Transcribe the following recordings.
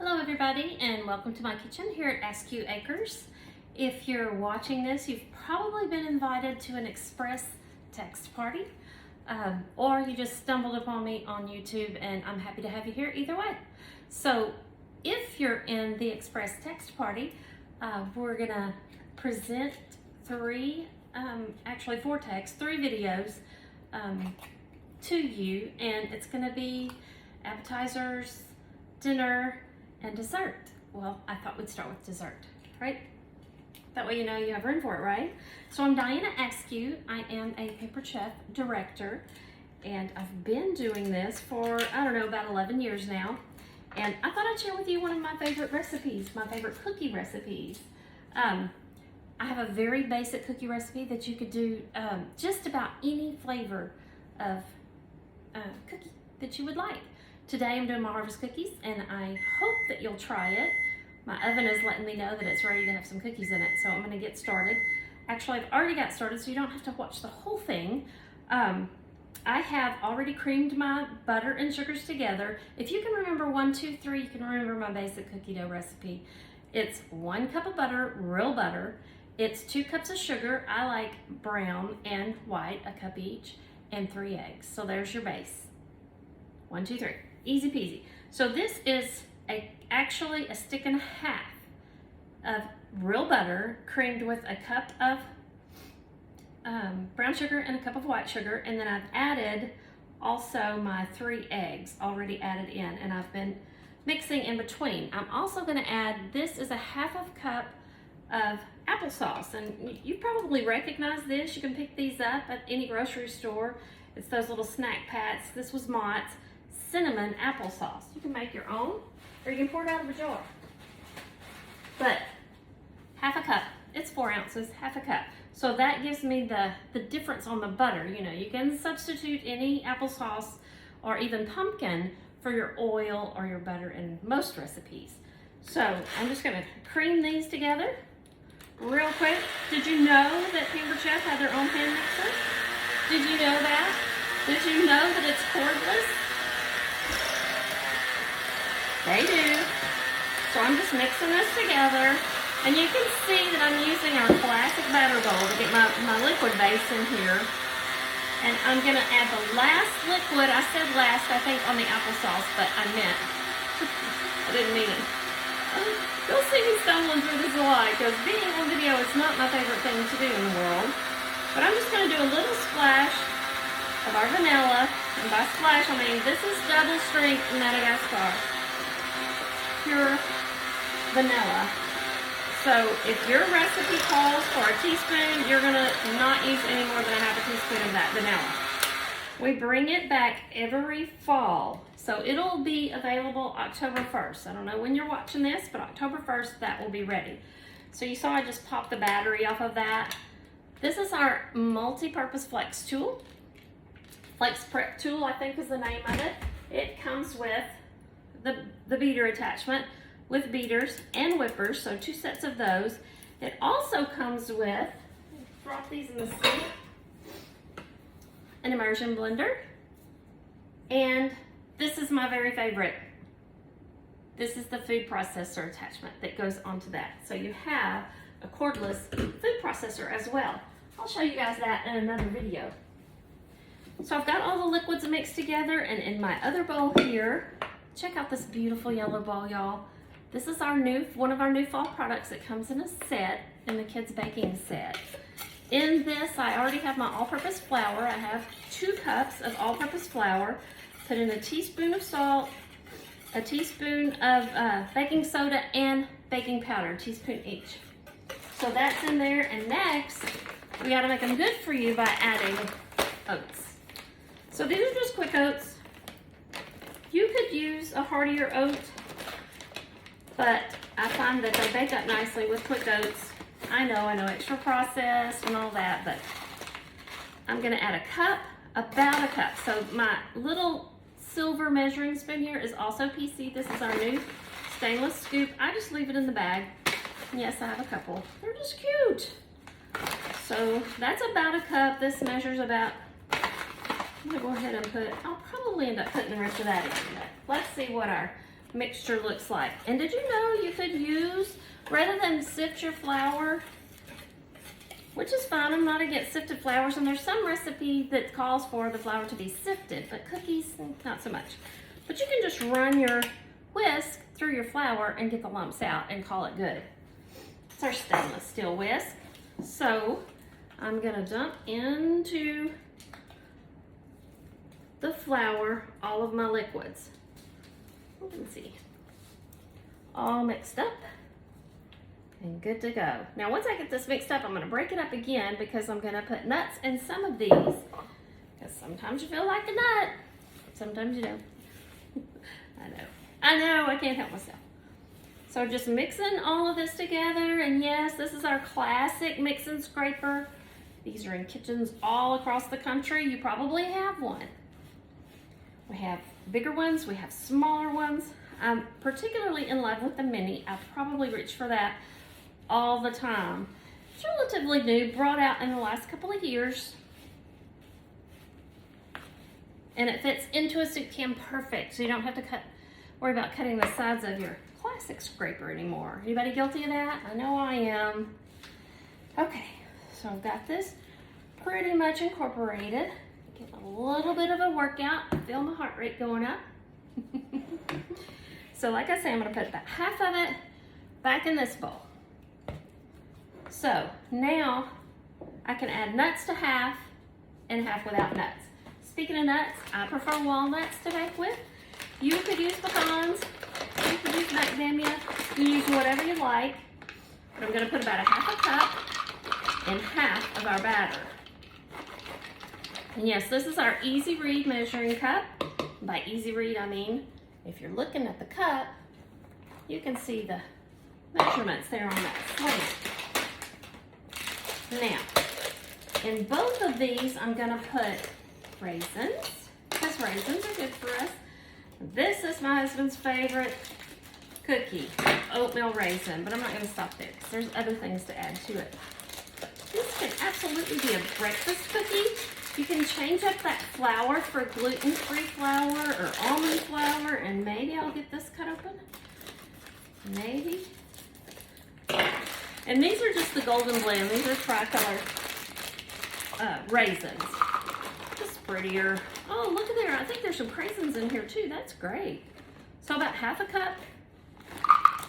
Hello everybody and welcome to my kitchen here at Askew Acres. If you're watching this, you've probably been invited to an express text party or you just stumbled upon me on YouTube, and I'm happy to have you here either way. So if you're in the express text party, we're gonna present four texts, 3 videos to you, and it's gonna be appetizers, dinner, and dessert. Well, I thought we'd start with dessert, right? That way you know you have room for it, right? So I'm Diana Askew. I am a Pampered Chef director, and I've been doing this for, I don't know, about 11 years now. And I thought I'd share with you one of my favorite recipes, my favorite cookie recipes. I have a very basic cookie recipe that you could do just about any flavor of cookie that you would like. Today I'm doing my harvest cookies, and I hope that you'll try it. My oven is letting me know that it's ready to have some cookies in it, so I'm gonna get started. Actually, I've already got started, so you don't have to watch the whole thing. I have already creamed my butter and sugars together. If you can remember 1, 2, 3, you can remember my basic cookie dough recipe. It's 1 cup of butter, real butter. It's 2 cups of sugar. I like brown and white, a cup each, and 3 eggs. So there's your base. 1, 2, 3. Easy peasy. So this is actually a stick and a half of real butter creamed with a cup of brown sugar and a cup of white sugar, and then I've added also my 3 eggs already added in, and I've been mixing in between. I'm also going to add, this is a half of cup of applesauce, and you probably recognize this. You can pick these up at any grocery store. It's those little snack packs. This was Mott's cinnamon applesauce. You can make your own, or you can pour it out of a jar. But half a cup, it's 4 ounces, half a cup. So that gives me the difference on the butter. You know, you can substitute any applesauce or even pumpkin for your oil or your butter in most recipes. So I'm just gonna cream these together real quick. Did you know that Pampered Chef had their own hand mixer? Did you know that? Did you know that it's cordless? They do. So I'm just mixing this together, and you can see that I'm using our classic batter bowl to get my liquid base in here. And I'm gonna add the last liquid. I said last, I think, on the applesauce, but I meant, I didn't mean it. You'll see me stumbling through this a lot, because being on video is not my favorite thing to do in the world. But I'm just gonna do a little splash of our vanilla, and by splash I mean this is double strength Madagascar. Pure vanilla. So if your recipe calls for a teaspoon, you're gonna not use any more than a half a teaspoon of that vanilla. We bring it back every fall. So it'll be available October 1st. I don't know when you're watching this, but October 1st, that will be ready. So you saw I just popped the battery off of that. This is our multi-purpose flex tool. Flex prep tool, I think is the name of it. It comes with the beater attachment with beaters and whippers, so 2 sets of those. It also comes with, drop these in the sink, an immersion blender, and this is my very favorite. This is the food processor attachment that goes onto that. So you have a cordless food processor as well. I'll show you guys that in another video. So I've got all the liquids mixed together, and in my other bowl here, check out this beautiful yellow bowl, y'all. This is one of our new fall products that comes in a set, in the kids baking set. In this, I already have my all-purpose flour. I have 2 cups of all-purpose flour. Put in a teaspoon of salt, a teaspoon of baking soda, and baking powder, a teaspoon each. So that's in there, and next, we gotta make them good for you by adding oats. So these are just quick oats. You could use a heartier oat, but I find that they bake up nicely with quick oats. I know, extra processed and all that, but I'm gonna add a cup, about a cup. So my little silver measuring spoon here is also PC. This is our new stainless scoop. I just leave it in the bag. Yes, I have a couple. They're just cute. So that's about a cup. This measures about, I'm gonna go ahead and I'll probably end up putting the rest of that in. But let's see what our mixture looks like. And did you know you could use, rather than sift your flour, which is fine, I'm not against sifted flours, and there's some recipe that calls for the flour to be sifted, but cookies, not so much. But you can just run your whisk through your flour and get the lumps out and call it good. It's our stainless steel whisk. So I'm gonna dump into the flour all of my liquids. Let me see. All mixed up and good to go. Now once I get this mixed up, I'm gonna break it up again because I'm gonna put nuts in some of these, because sometimes you feel like a nut, sometimes you don't. I know, I can't help myself. So just mixing all of this together, and yes, this is our classic mix and scraper. These are in kitchens all across the country. You probably have one. We have bigger ones, we have smaller ones. I'm particularly in love with the mini. I probably reach for that all the time. It's relatively new, brought out in the last couple of years. And it fits into a soup can perfect, so you don't have to worry about cutting the sides of your classic scraper anymore. Anybody guilty of that? I know I am. Okay, so I've got this pretty much incorporated. Getting a little bit of a workout. I feel my heart rate going up. So like I say, I'm gonna put about half of it back in this bowl. So now I can add nuts to half and half without nuts. Speaking of nuts, I prefer walnuts to bake with. You could use pecans, you could use macadamia, you use whatever you like. But I'm gonna put about a half a cup in half of our batter. And yes, this is our Easy Read measuring cup. By Easy Read, I mean, if you're looking at the cup, you can see the measurements there on that slate. Now, in both of these, I'm gonna put raisins, because raisins are good for us. This is my husband's favorite cookie, oatmeal raisin, but I'm not gonna stop there because there's other things to add to it. This can absolutely be a breakfast cookie. You can change up that flour for gluten-free flour or almond flour, and maybe I'll get this cut open. Maybe. And these are just the Golden Blend. These are tricolor raisins. Just prettier. Oh, look at there. I think there's some craisins in here too. That's great. So about half a cup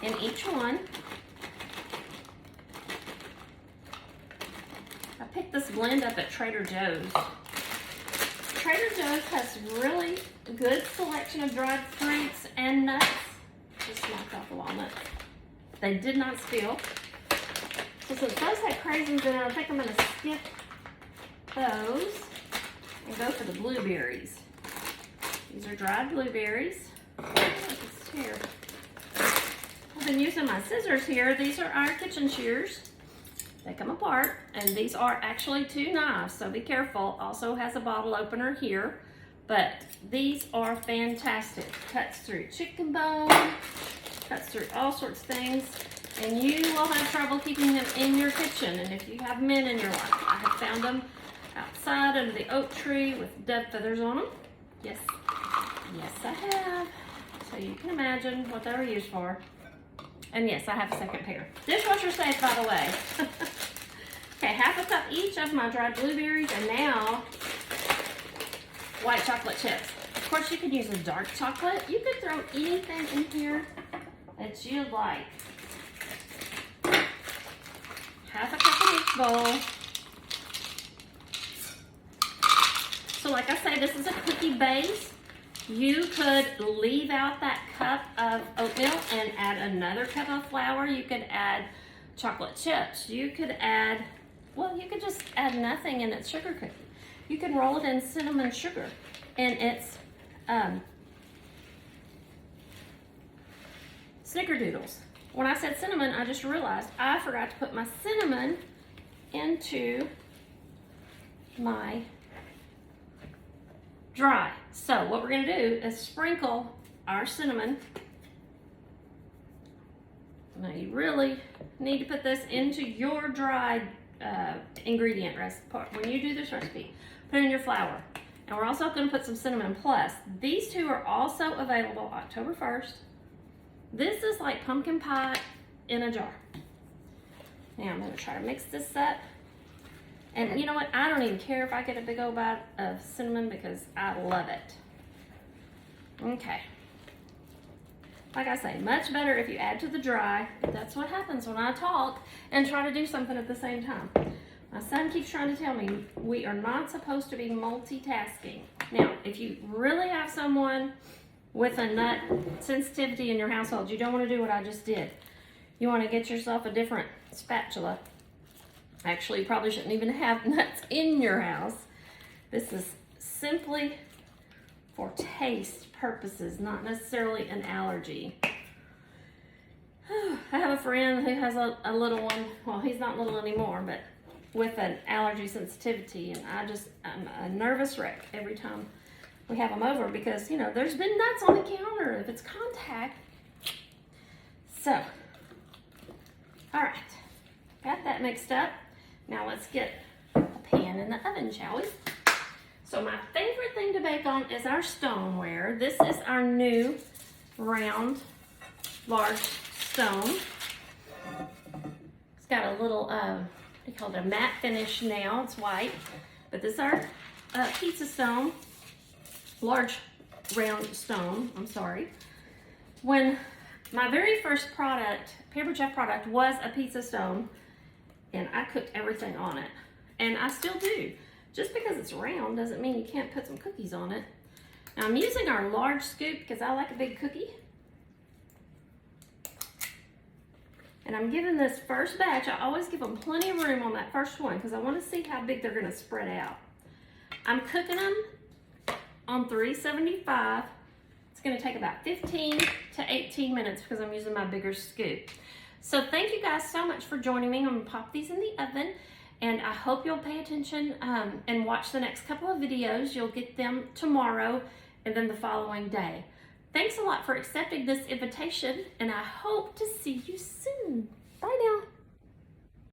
in each one. I picked this blend up at Trader Joe's. Trader Joe's has really good selection of dried fruits and nuts. Just knocked off the walnuts. They did not spill. So since those had craisins in it, I think I'm gonna skip those and go for the blueberries. These are dried blueberries. Here. I've been using my scissors here. These are our kitchen shears. They come apart, and these are actually 2 knives, so be careful. Also has a bottle opener here, but these are fantastic. Cuts through chicken bone, cuts through all sorts of things, and you will have trouble keeping them in your kitchen. And if you have men in your life, I have found them outside under the oak tree with dove feathers on them. Yes, yes I have. So you can imagine what they were used for. And yes, I have a second pair. Dishwasher safe, by the way. Okay, half a cup each of my dried blueberries, and now white chocolate chips. Of course, you could use a dark chocolate. You could throw anything in here that you like. Half a cup in each bowl. So like I say, this is a cookie base. You could leave out that cup of oatmeal and add another cup of flour. You could add chocolate chips. You could add, well, you could just add nothing and it's sugar cookie. You can roll it in cinnamon sugar and it's snickerdoodles. When I said cinnamon, I just realized I forgot to put my cinnamon into my dry. So what we're going to do is sprinkle our cinnamon. Now you really need to put this into your dried ingredient recipe. When you do this recipe, put it in your flour. And we're also going to put some cinnamon plus. These two are also available October 1st This is like pumpkin pie in a jar. Now I'm gonna try to mix this up. And you know what? I don't even care if I get a big old bite of cinnamon because I love it. Okay. Like I say, much better if you add to the dry. That's what happens when I talk and try to do something at the same time. My son keeps trying to tell me we are not supposed to be multitasking. Now, if you really have someone with a nut sensitivity in your household, you don't want to do what I just did. You want to get yourself a different spatula. Actually, you probably shouldn't even have nuts in your house. This is simply for taste purposes, not necessarily an allergy. I have a friend who has a little one. Well, he's not little anymore, but with an allergy sensitivity, and I'm a nervous wreck every time we have them over because, you know, there's been nuts on the counter if it's contact. So, all right, got that mixed up. Now let's get a pan in the oven, shall we? So my favorite thing to bake on is our stoneware. This is our new round, large stone. It's got a little, they call it a matte finish now. It's white, but this is our pizza stone, large round stone, I'm sorry. When my very first product, Pampered Chef product, was a pizza stone, and I cooked everything on it, and I still do. Just because it's round doesn't mean you can't put some cookies on it. Now I'm using our large scoop because I like a big cookie. And I'm giving this first batch, I always give them plenty of room on that first one because I want to see how big they're going to spread out. I'm cooking them on 375. It's going to take about 15 to 18 minutes because I'm using my bigger scoop. So thank you guys so much for joining me. I'm going to pop these in the oven, and I hope you'll pay attention and watch the next couple of videos. You'll get them tomorrow and then the following day. Thanks a lot for accepting this invitation, and I hope to see you soon. Bye now.